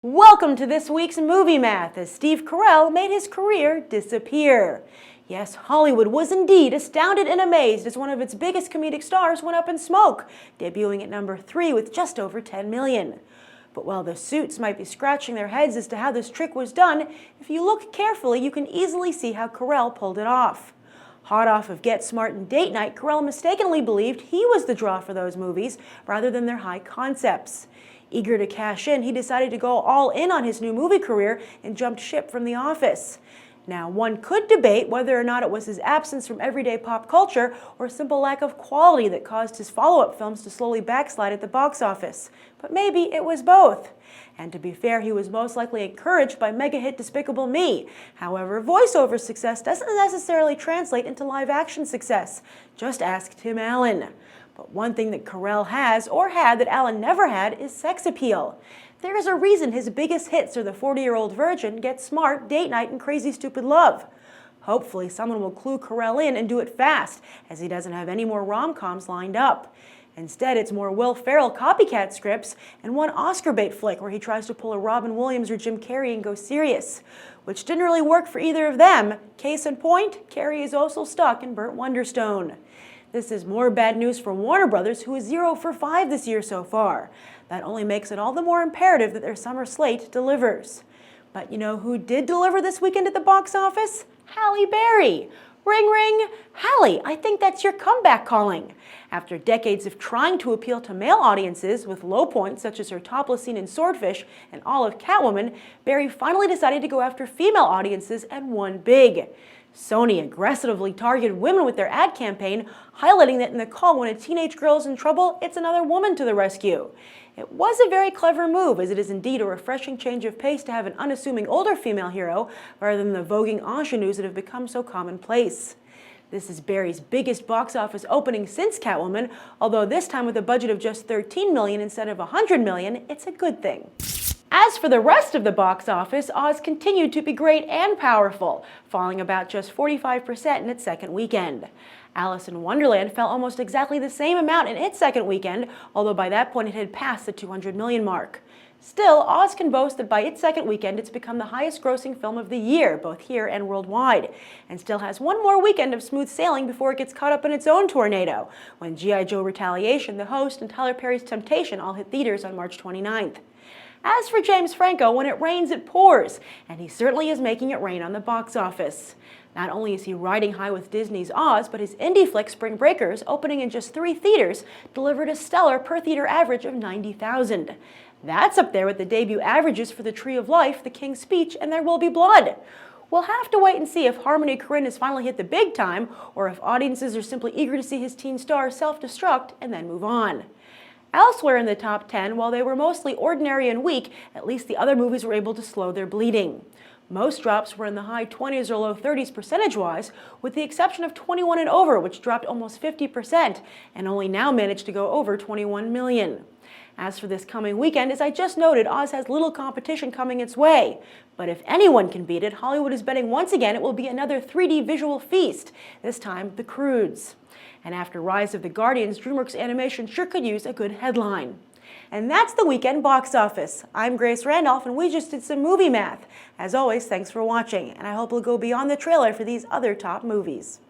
Welcome to this week's Movie Math, as Steve Carell made his career disappear. Yes, Hollywood was indeed astounded and amazed as one of its biggest comedic stars went up in smoke, debuting at number 3 with just over 10 million. But while the suits might be scratching their heads as to how this trick was done, if you look carefully, you can easily see how Carell pulled it off. Hot off of Get Smart and Date Night, Carell mistakenly believed he was the draw for those movies rather than their high concepts. Eager to cash in, he decided to go all in on his new movie career and jumped ship from The Office. Now, one could debate whether or not it was his absence from everyday pop culture or a simple lack of quality that caused his follow-up films to slowly backslide at the box office. But maybe it was both. And to be fair, he was most likely encouraged by mega-hit Despicable Me. However, voiceover success doesn't necessarily translate into live-action success. Just ask Tim Allen. But one thing that Carell has, or had, that Allen never had is sex appeal. There is a reason his biggest hits are The 40-Year-Old Virgin, Get Smart, Date Night, and Crazy Stupid Love. Hopefully someone will clue Carell in and do it fast, as he doesn't have any more rom-coms lined up. Instead, it's more Will Ferrell copycat scripts and one Oscar bait flick where he tries to pull a Robin Williams or Jim Carrey and go serious, which didn't really work for either of them. Case in point, Carrey is also stuck in Burt Wonderstone. This is more bad news for Warner Brothers, who is 0 for 5 this year so far. That only makes it all the more imperative that their summer slate delivers. But you know who did deliver this weekend at the box office? Halle Berry. Ring ring, Halle, I think that's your comeback calling. After decades of trying to appeal to male audiences with low points such as her topless scene in Swordfish and all of Catwoman, Berry finally decided to go after female audiences and won big. Sony aggressively targeted women with their ad campaign, highlighting that in the call when a teenage girl is in trouble, it's another woman to the rescue. It was a very clever move, as it is indeed a refreshing change of pace to have an unassuming older female hero rather than the voguing ingenues that have become so commonplace. This is Berry's biggest box office opening since Catwoman, although this time with a budget of just $13 million instead of $100 million, it's a good thing. As for the rest of the box office, Oz continued to be great and powerful, falling about just 45% in its second weekend. Alice in Wonderland fell almost exactly the same amount in its second weekend, although by that point it had passed the 200 million mark. Still, Oz can boast that by its second weekend it's become the highest grossing film of the year, both here and worldwide, and still has one more weekend of smooth sailing before it gets caught up in its own tornado, when G.I. Joe Retaliation, The Host, and Tyler Perry's Temptation all hit theaters on March 29th. As for James Franco, when it rains, it pours, and he certainly is making it rain on the box office. Not only is he riding high with Disney's Oz, but his indie flick Spring Breakers, opening in just 3 theaters, delivered a stellar per-theater average of 90,000. That's up there with the debut averages for The Tree of Life, The King's Speech, and There Will Be Blood. We'll have to wait and see if Korine has finally hit the big time, or if audiences are simply eager to see his teen star self-destruct and then move on. Elsewhere in the top 10, while they were mostly ordinary and weak, at least the other movies were able to slow their bleeding. Most drops were in the high 20s or low 30s percentage-wise, with the exception of 21 and Over, which dropped almost 50% and only now managed to go over 21 million. As for this coming weekend, as I just noted, Oz has little competition coming its way. But if anyone can beat it, Hollywood is betting once again it will be another 3D visual feast, this time the Croods. And after Rise of the Guardians, DreamWorks Animation sure could use a good headline. And that's the weekend box office. I'm Grace Randolph, and we just did some movie math. As always, thanks for watching, and I hope you'll go beyond the trailer for these other top movies.